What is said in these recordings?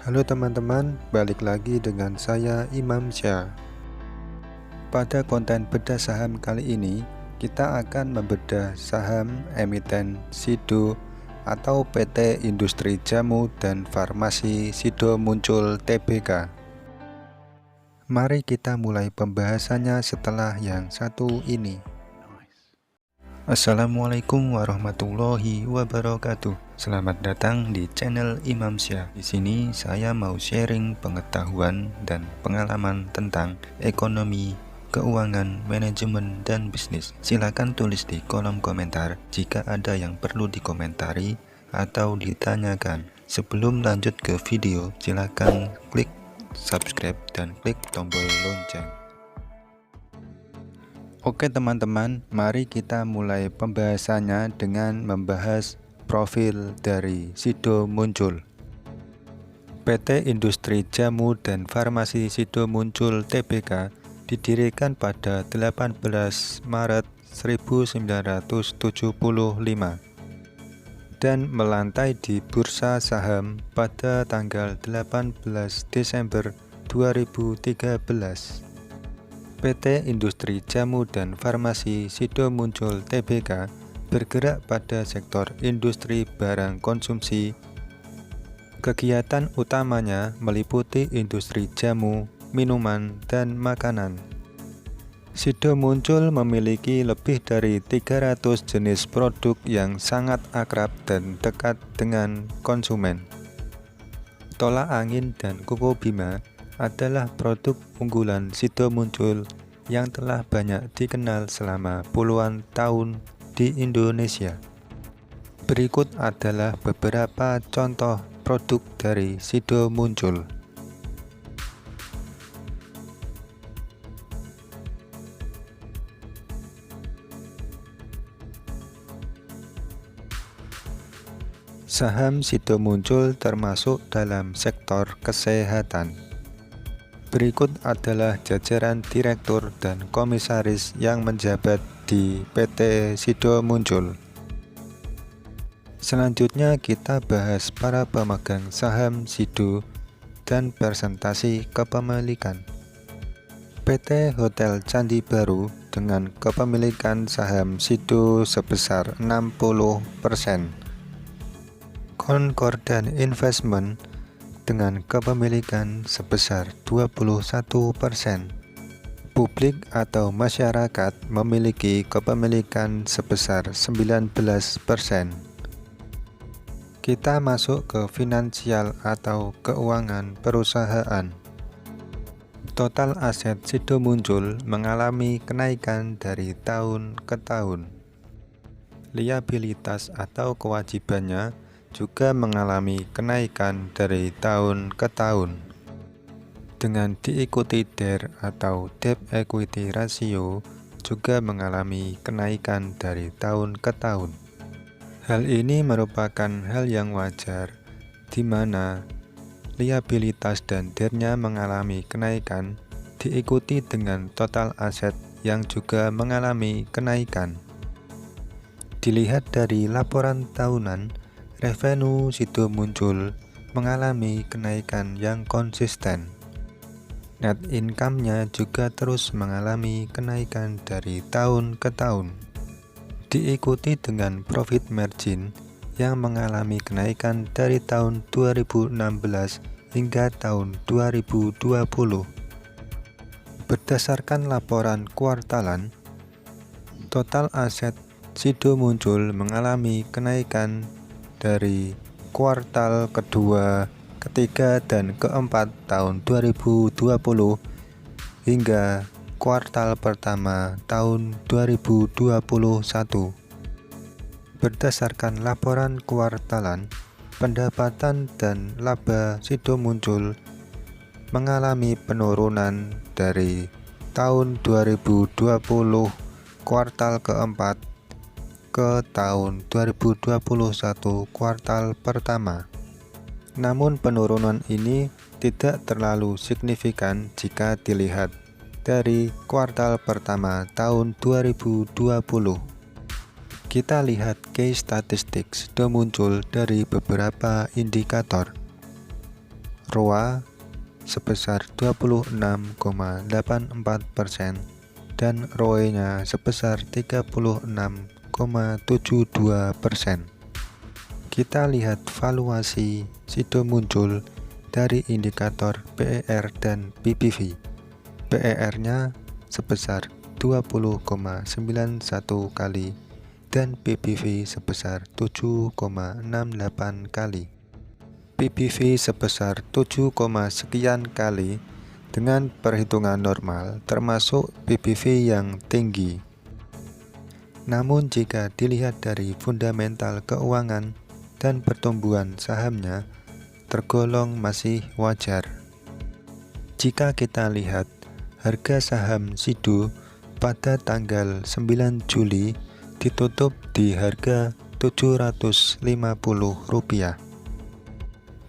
Halo teman-teman, balik lagi dengan saya Imam Syah. Pada konten bedah saham kali ini, kita akan membedah saham emiten Sido atau PT Industri Jamu dan Farmasi Sido Muncul Tbk. Mari kita mulai pembahasannya setelah yang satu ini. Assalamualaikum warahmatullahi wabarakatuh. Selamat datang di channel Imam Syah. Di sini saya mau sharing pengetahuan dan pengalaman tentang ekonomi, keuangan, manajemen, dan bisnis. Silakan tulis di kolom komentar jika ada yang perlu dikomentari atau ditanyakan. Sebelum lanjut ke video, silakan klik subscribe dan klik tombol lonceng. Oke teman-teman, mari kita mulai pembahasannya dengan membahas profil dari Sido Muncul. PT Industri Jamu dan Farmasi Sido Muncul Tbk didirikan pada 18 Maret 1975 dan melantai di Bursa Saham pada tanggal 18 Desember 2013. PT Industri Jamu dan Farmasi Sido Muncul Tbk bergerak pada sektor industri barang konsumsi. Kegiatan utamanya meliputi industri jamu, minuman, dan makanan. Sido Muncul memiliki lebih dari 300 jenis produk yang sangat akrab dan dekat dengan konsumen. Tolak angin dan Koko Bima adalah produk unggulan Sido Muncul yang telah banyak dikenal selama puluhan tahun di Indonesia. Berikut adalah beberapa contoh produk dari Sido Muncul. Saham Sido Muncul termasuk dalam sektor kesehatan. Berikut adalah jajaran direktur dan komisaris yang menjabat di PT Sido Muncul. Selanjutnya kita bahas para pemegang saham Sido dan presentasi kepemilikan. PT Hotel Candi Baru dengan kepemilikan saham Sido sebesar 60%. Concordan Investment dengan kepemilikan sebesar 21%. Publik atau masyarakat memiliki kepemilikan sebesar 19%. Kita masuk ke finansial atau keuangan perusahaan. Total aset Sido Muncul mengalami kenaikan dari tahun ke tahun. Liabilitas atau kewajibannya juga mengalami kenaikan dari tahun ke tahun. Dengan diikuti DER atau Debt Equity Ratio juga mengalami kenaikan dari tahun ke tahun. Hal ini merupakan hal yang wajar, di mana liabilitas dan DER-nya mengalami kenaikan, diikuti dengan total aset yang juga mengalami kenaikan. Dilihat dari laporan tahunan, revenue Sido Muncul mengalami kenaikan yang konsisten. Net income-nya juga terus mengalami kenaikan dari tahun ke tahun. Diikuti dengan profit margin yang mengalami kenaikan dari tahun 2016 hingga tahun 2020. Berdasarkan laporan kuartalan, total aset Sido Muncul mengalami kenaikan dari kuartal kedua, ketiga, dan keempat tahun 2020 hingga kuartal pertama tahun 2021. Berdasarkan laporan kuartalan, pendapatan dan laba Sido Muncul mengalami penurunan dari tahun 2020 kuartal keempat ke tahun 2021 kuartal pertama. Namun penurunan ini tidak terlalu signifikan jika dilihat dari kuartal pertama tahun 2020. Kita lihat key statistik Sido Muncul dari beberapa indikator. ROA sebesar 26,84% dan ROE-nya sebesar 36,72%. Kita lihat valuasi Sido Muncul dari indikator PER dan PBV. PER-nya sebesar 20,91 kali dan PBV sebesar 7,68 kali. PBV sebesar 7, sekian kali dengan perhitungan normal termasuk PBV yang tinggi. Namun jika dilihat dari fundamental keuangan dan pertumbuhan sahamnya tergolong masih wajar. Jika kita lihat harga saham Sido pada tanggal 9 Juli ditutup di harga Rp750.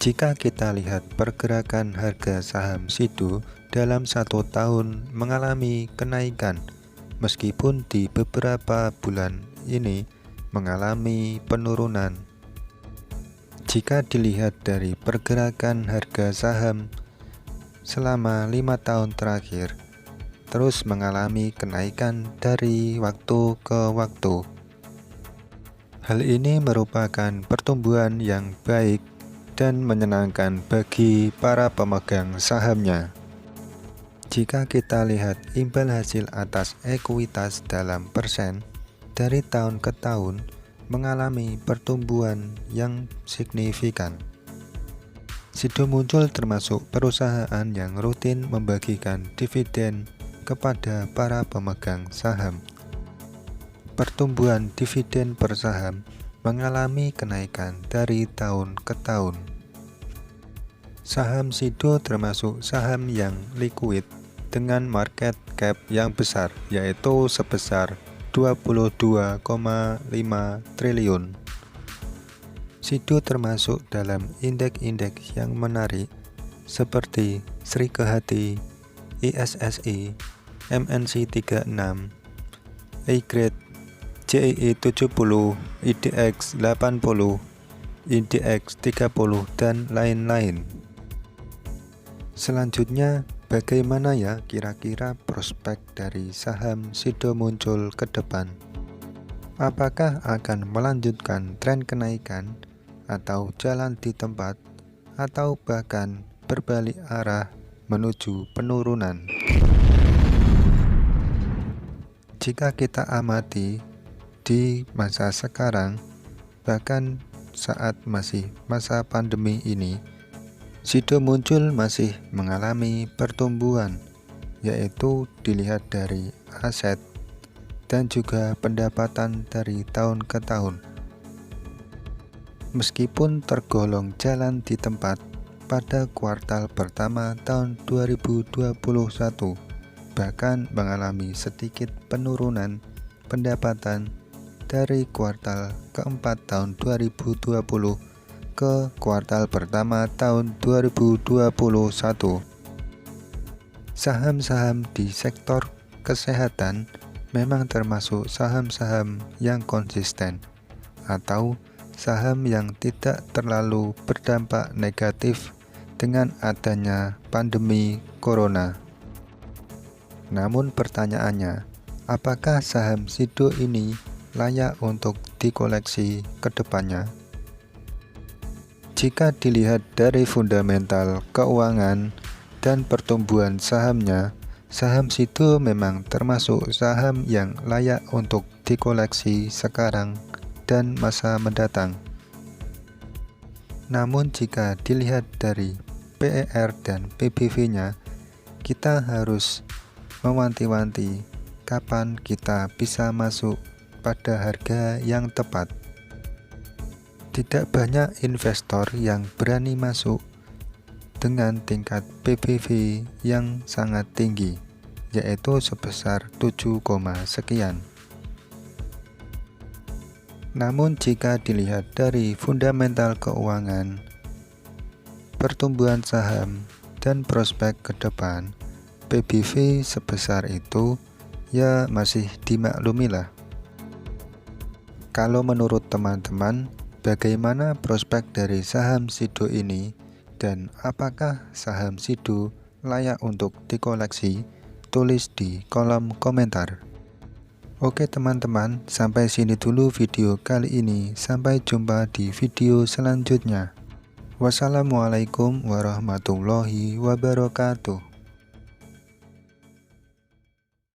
Jika kita lihat pergerakan harga saham Sido dalam 1 tahun mengalami kenaikan, meskipun di beberapa bulan ini mengalami penurunan. Jika dilihat dari pergerakan harga saham selama 5 tahun terakhir, terus mengalami kenaikan dari waktu ke waktu. Hal ini merupakan pertumbuhan yang baik dan menyenangkan bagi para pemegang sahamnya. Jika kita lihat imbal hasil atas ekuitas dalam persen dari tahun ke tahun, mengalami pertumbuhan yang signifikan. Sido Muncul termasuk perusahaan yang rutin membagikan dividen kepada para pemegang saham. Pertumbuhan dividen per saham mengalami kenaikan dari tahun ke tahun. Saham Sido termasuk saham yang liquid dengan market cap yang besar, yaitu sebesar 22,5 triliun. Sido termasuk dalam indeks-indeks yang menarik seperti Srikehati, ISSI, MNC 36, iGrade, JII 70, IDX 80, IDX 30, dan lain-lain. Selanjutnya, bagaimana ya kira-kira prospek dari saham Sido Muncul ke depan? Apakah akan melanjutkan tren kenaikan atau jalan di tempat atau bahkan berbalik arah menuju penurunan? Jika kita amati di masa sekarang, bahkan saat masih masa pandemi ini, Sido Muncul masih mengalami pertumbuhan, yaitu dilihat dari aset dan juga pendapatan dari tahun ke tahun. Meskipun tergolong jalan di tempat pada kuartal pertama tahun 2021, bahkan mengalami sedikit penurunan pendapatan dari kuartal keempat tahun 2020 ke kuartal pertama tahun 2021. Saham-saham di sektor kesehatan memang termasuk saham-saham yang konsisten atau saham yang tidak terlalu berdampak negatif dengan adanya pandemi corona. Namun pertanyaannya, apakah saham Sido ini layak untuk dikoleksi ke depannya? Jika dilihat dari fundamental keuangan dan pertumbuhan sahamnya, saham Sido memang termasuk saham yang layak untuk dikoleksi sekarang dan masa mendatang. Namun jika dilihat dari PER dan PBV-nya, kita harus mewanti-wanti kapan kita bisa masuk pada harga yang tepat. Tidak banyak investor yang berani masuk dengan tingkat PBV yang sangat tinggi, yaitu sebesar 7, sekian. Namun jika dilihat dari fundamental keuangan, pertumbuhan saham, dan prospek ke depan, PBV sebesar itu ya masih dimaklumilah. Kalau menurut teman-teman, bagaimana prospek dari saham Sido ini Dan apakah saham Sido layak untuk dikoleksi? Tulis di kolom komentar. Oke teman-teman, sampai sini dulu video kali ini. Sampai jumpa di video selanjutnya. Wassalamualaikum warahmatullahi wabarakatuh.